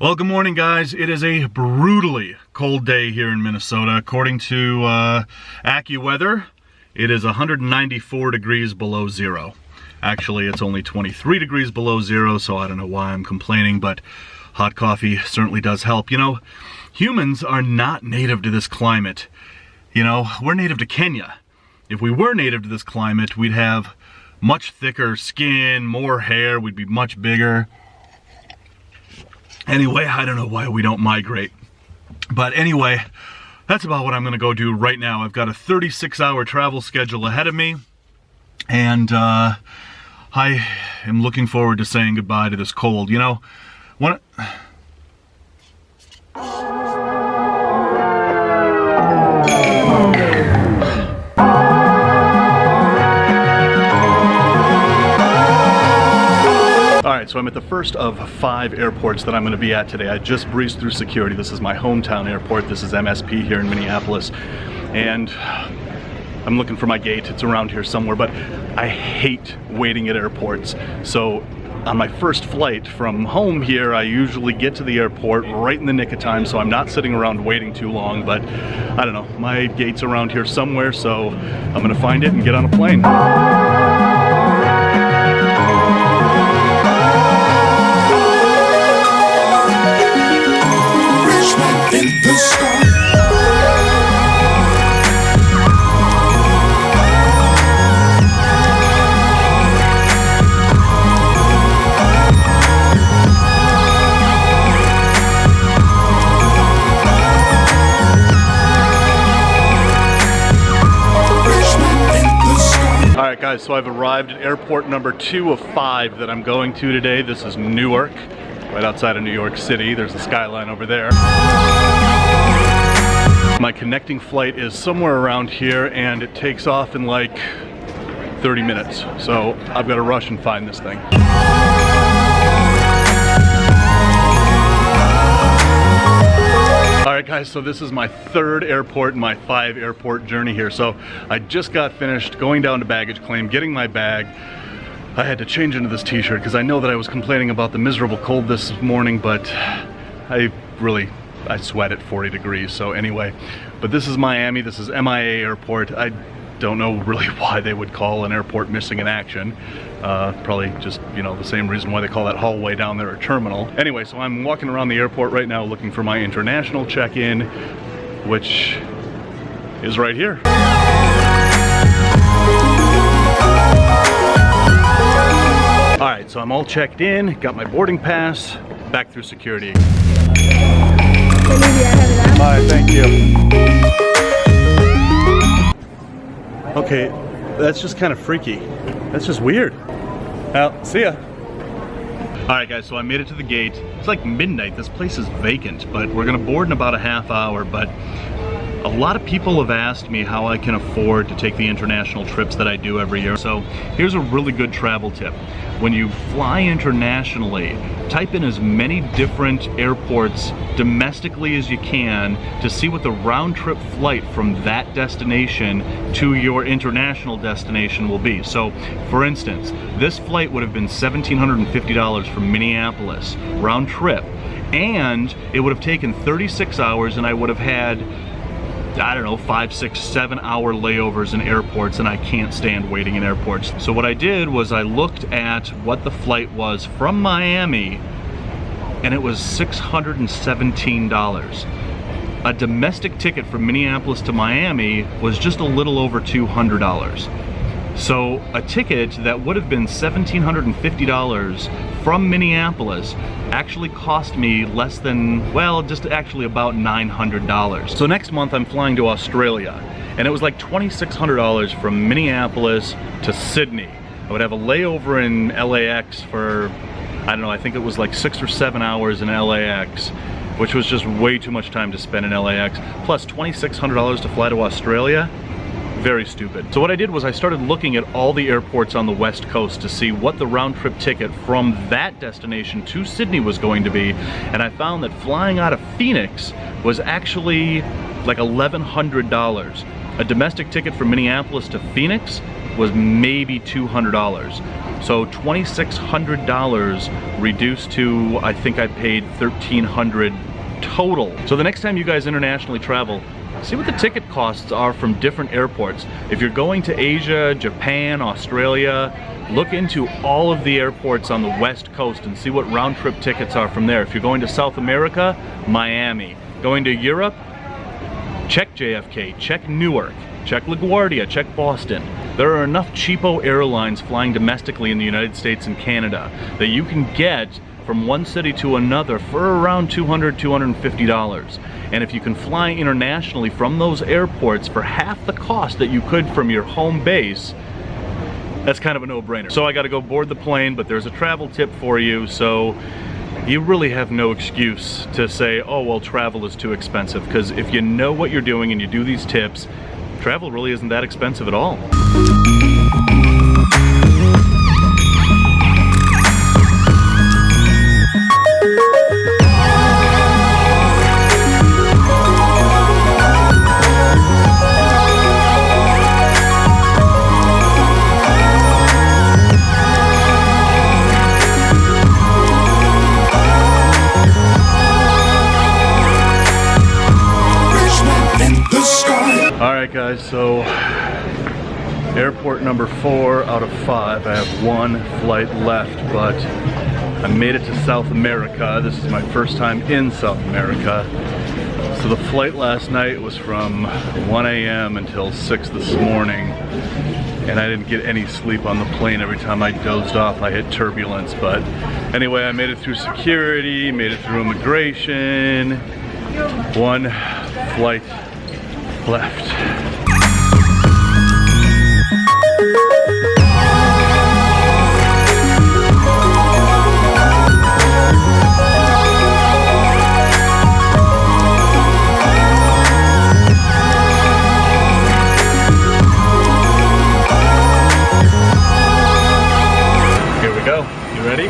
Well, good morning, guys. It is a brutally cold day here in Minnesota. According to AccuWeather, it is 194 degrees below zero. Actually, it's only 23 degrees below zero, so I don't know why I'm complaining, but hot coffee certainly does help. You know, humans are not native to this climate. You know, we're native to Kenya. If we were native to this climate, we'd have much thicker skin, more hair, we'd be much bigger. Anyway, I don't know why we don't migrate. But anyway, that's about what I'm gonna go do right now. I've got a 36-hour travel schedule ahead of me, and I am looking forward to saying goodbye to this cold. You know, when so I'm at the first of 5 airports that I'm going to be at today. I just breezed through security. This is my hometown airport. This is MSP here in Minneapolis. And I'm looking for my gate. It's around here somewhere, but I hate waiting at airports. So on my first flight from home here, I usually get to the airport right in the nick of time, so I'm not sitting around waiting too long. But I don't know, my gate's around here somewhere, so I'm going to find it and get on a plane. Alright guys, so I've arrived at airport number 2 of 5 that I'm going to today. This is Newark, right outside of New York City. There's the skyline over there. My connecting flight is somewhere around here, and it takes off in like 30 minutes. So I've got to rush and find this thing. Alright guys, so this is my 3rd airport in my 5 airport journey here. So I just got finished going down to baggage claim, getting my bag. I had to change into this t-shirt because I know that I was complaining about the miserable cold this morning, but I sweat at 40 degrees. So anyway, but this is Miami. This is MIA airport. I don't know really why they would call an airport missing in action. Probably just, you know, the same reason why they call that hallway down there a terminal. Anyway, so I'm walking around the airport right now looking for my international check-in, which is right here. All right, so I'm all checked in, got my boarding pass, back through security. All right, thank you. Okay, that's just kind of freaky. That's just weird. Well, see ya. All right, guys, so I made it to the gate. It's like midnight. This place is vacant, but we're gonna board in about a half hour. But a lot of people have asked me how I can afford to take the international trips that I do every year. So here's a really good travel tip. When you fly internationally, type in as many different airports domestically as you can to see what the round trip flight from that destination to your international destination will be. So for instance, this flight would have been $1,750 from Minneapolis, round trip, and it would have taken 36 hours, and I would have had, I don't know, 5, 6, 7 hour layovers in airports, and I can't stand waiting in airports. So what I did was I looked at what the flight was from Miami, and it was $617. A domestic ticket from Minneapolis to Miami was just a little over $200. So a ticket that would have been $1,750 from Minneapolis actually cost me less than, well, just actually about $900. So next month I'm flying to Australia, and it was like $2,600 from Minneapolis to Sydney. I would have a layover in LAX for, I don't know, I think it was like 6 or 7 hours in LAX, which was just way too much time to spend in LAX, plus $2,600 to fly to Australia. Very stupid. So what I did was I started looking at all the airports on the West Coast to see what the round trip ticket from that destination to Sydney was going to be, and I found that flying out of Phoenix was actually like $1,100. A domestic ticket from Minneapolis to Phoenix was maybe $200. So $2,600 reduced to, I think I paid $1,300 total. So the next time you guys internationally travel, see what the ticket costs are from different airports. If you're going to Asia, Japan, Australia, look into all of the airports on the West Coast and see what round trip tickets are from there. If you're going to South America, Miami. Going to Europe, check JFK, check Newark, check LaGuardia, check Boston. There are enough cheapo airlines flying domestically in the United States and Canada that you can get from one city to another for around $200, $250. And if you can fly internationally from those airports for half the cost that you could from your home base, that's kind of a no-brainer. So I gotta go board the plane, but there's a travel tip for you, so you really have no excuse to say, oh, well, travel is too expensive, because if you know what you're doing and you do these tips, travel really isn't that expensive at all. Alright guys, so airport number 4 out of 5. I have one flight left, but I made it to South America. This is my first time in South America. So the flight last night was from 1 a.m. until 6 this morning, and I didn't get any sleep on the plane. Every time I dozed off I hit turbulence, but anyway, I made it through security, made it through immigration. One flight left. Here we go. You ready?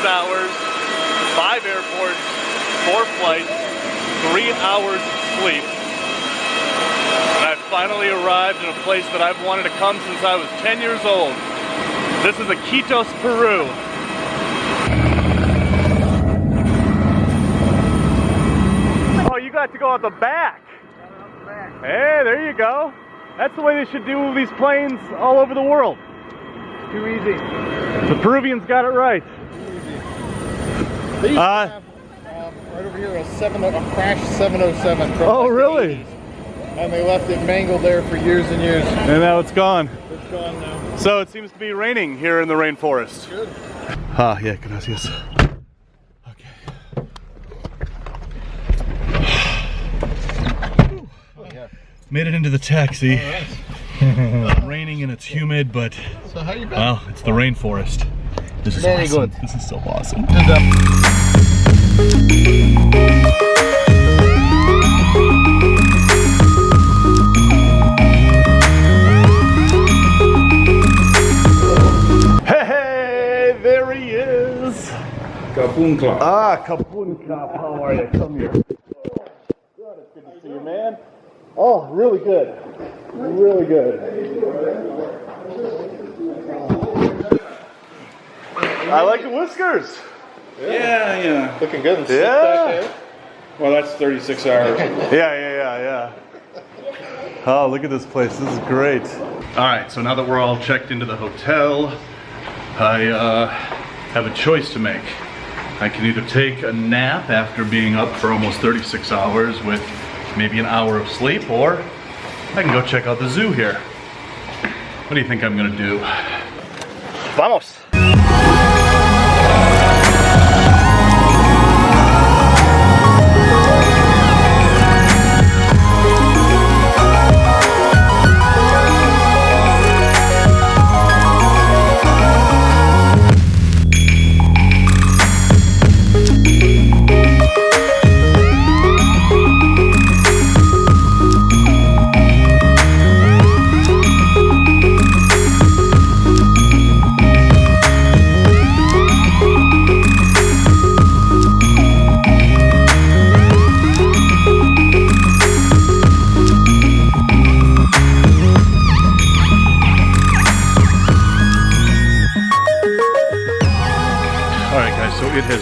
Hours, 5 airports, 4 flights, 3 hours of sleep, and I finally arrived in a place that I've wanted to come since I was 10 years old. This is Iquitos, Peru. Oh, you got to go out the back. Hey, there you go. That's the way they should do these planes all over the world. Too easy. The Peruvians got it right. They used to have, right over here, a crash 707. Oh, really? 80s, and they left it mangled there for years and years. And now it's gone. It's gone now. So it seems to be raining here in the rainforest. Good. Ah, yeah, gracias. Okay. Oh, yeah. Made it into the taxi. All right. It's raining and it's humid, but So how you been? well, it's the rainforest. This is Very awesome. good. This is so awesome. Hey, there he is. Kapun Club. Ah, Kapun Club. How are you? Come here. Good. It's good to see you, man. Oh, really good. Really good. I like the whiskers. Yeah. Looking good. And Yeah. Well, that's 36 hours. Yeah. Oh, look at this place. This is great. All right, so now that we're all checked into the hotel, I have a choice to make. I can either take a nap after being up for almost 36 hours with maybe an hour of sleep, or I can go check out the zoo here. What do you think I'm gonna do? Vamos!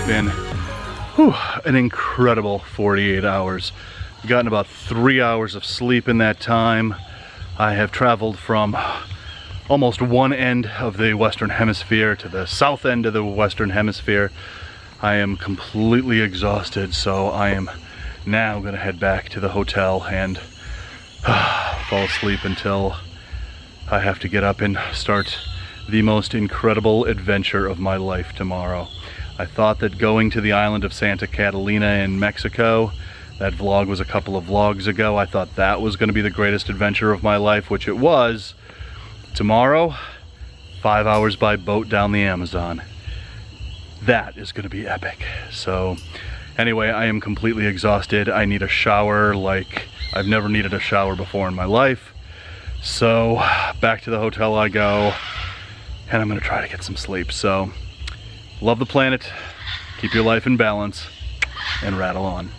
has been an incredible 48 hours. I've gotten about 3 hours of sleep in that time. I have traveled from almost one end of the Western Hemisphere to the south end of the Western Hemisphere. I am completely exhausted, so I am now gonna head back to the hotel and fall asleep until I have to get up and start the most incredible adventure of my life tomorrow. I thought that going to the island of Santa Catalina in Mexico, that vlog was a couple of vlogs ago, I thought that was going to be the greatest adventure of my life, which it was. Tomorrow, 5 hours by boat down the Amazon. That is going to be epic. So anyway, I am completely exhausted. I need a shower like I've never needed a shower before in my life. So back to the hotel I go, and I'm going to try to get some sleep. So love the planet, keep your life in balance, and rattle on.